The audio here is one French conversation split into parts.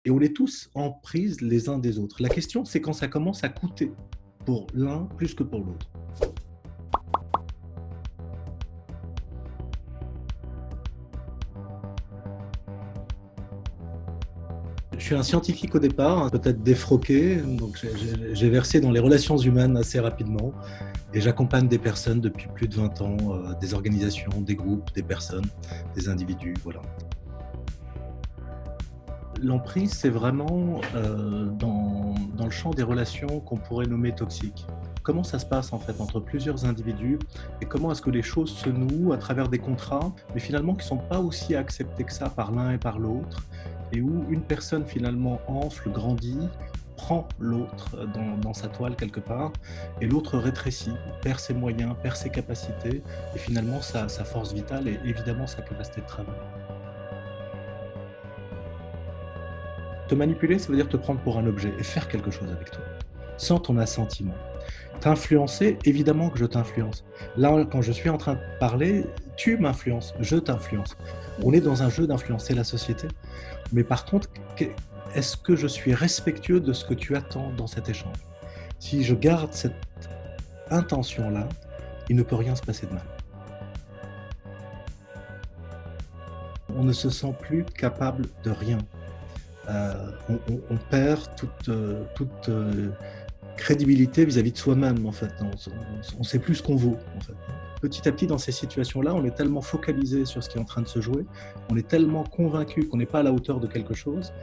Et on est tous en prise les uns des autres. La question, c'est quand ça commence à coûter pour l'un plus que pour l'autre. Je suis un scientifique au départ, hein, peut-être défroqué, donc j'ai versé dans les relations humaines assez rapidement et j'accompagne des personnes depuis plus de 20 ans, des organisations, des groupes, des personnes, des individus, voilà. L'emprise, c'est vraiment dans le champ des relations qu'on pourrait nommer toxiques. Comment ça se passe en fait entre plusieurs individus et comment est-ce que les choses se nouent à travers des contrats, mais finalement qui ne sont pas aussi acceptés que ça par l'un et par l'autre, et où une personne finalement enfle, grandit, prend l'autre dans sa toile quelque part, et l'autre rétrécit, perd ses moyens, perd ses capacités, et finalement sa force vitale et évidemment sa capacité de travail. Te manipuler, ça veut dire te prendre pour un objet et faire quelque chose avec toi, sans ton assentiment. T'influencer, évidemment que je t'influence. Là, quand je suis en train de parler, tu m'influences, je t'influence. On est dans un jeu d'influencer la société. Mais par contre, est-ce que je suis respectueux de ce que tu attends dans cet échange? Si je garde cette intention-là, il ne peut rien se passer de mal. On ne se sent plus capable de rien. On perd toute crédibilité vis-à-vis de soi-même, en fait. On ne sait plus ce qu'on vaut, en fait. Petit à petit, dans ces situations-là, on est tellement focalisé sur ce qui est en train de se jouer, on est tellement convaincu qu'on n'est pas à la hauteur de quelque chose,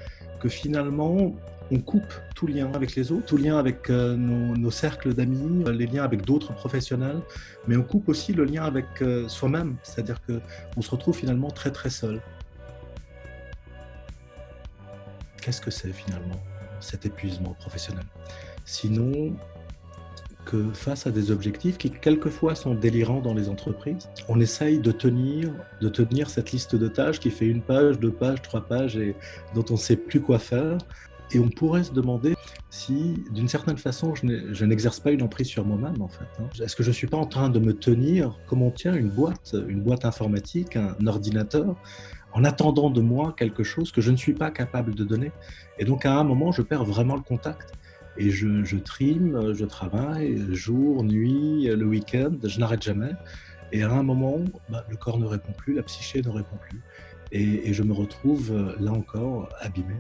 que finalement, on coupe tout lien avec les autres, tout lien avec nos cercles d'amis, les liens avec d'autres professionnels, mais on coupe aussi le lien avec soi-même, c'est-à-dire qu'on se retrouve finalement très très seul. Qu'est-ce que c'est finalement cet épuisement professionnel? Sinon que face à des objectifs qui quelquefois sont délirants dans les entreprises, on essaye de tenir cette liste de tâches qui fait 1 page, 2 pages, 3 pages et dont on ne sait plus quoi faire. Et on pourrait se demander si, d'une certaine façon, je n'exerce pas une emprise sur moi-même, en fait, hein. Est-ce que je ne suis pas en train de me tenir comme on tient une boîte informatique, un ordinateur, en attendant de moi quelque chose que je ne suis pas capable de donner? Et donc, à un moment, je perds vraiment le contact. Et je trime, je travaille, jour, nuit, le week-end, je n'arrête jamais. Et à un moment, le corps ne répond plus, la psyché ne répond plus. Et je me retrouve, là encore, abîmé.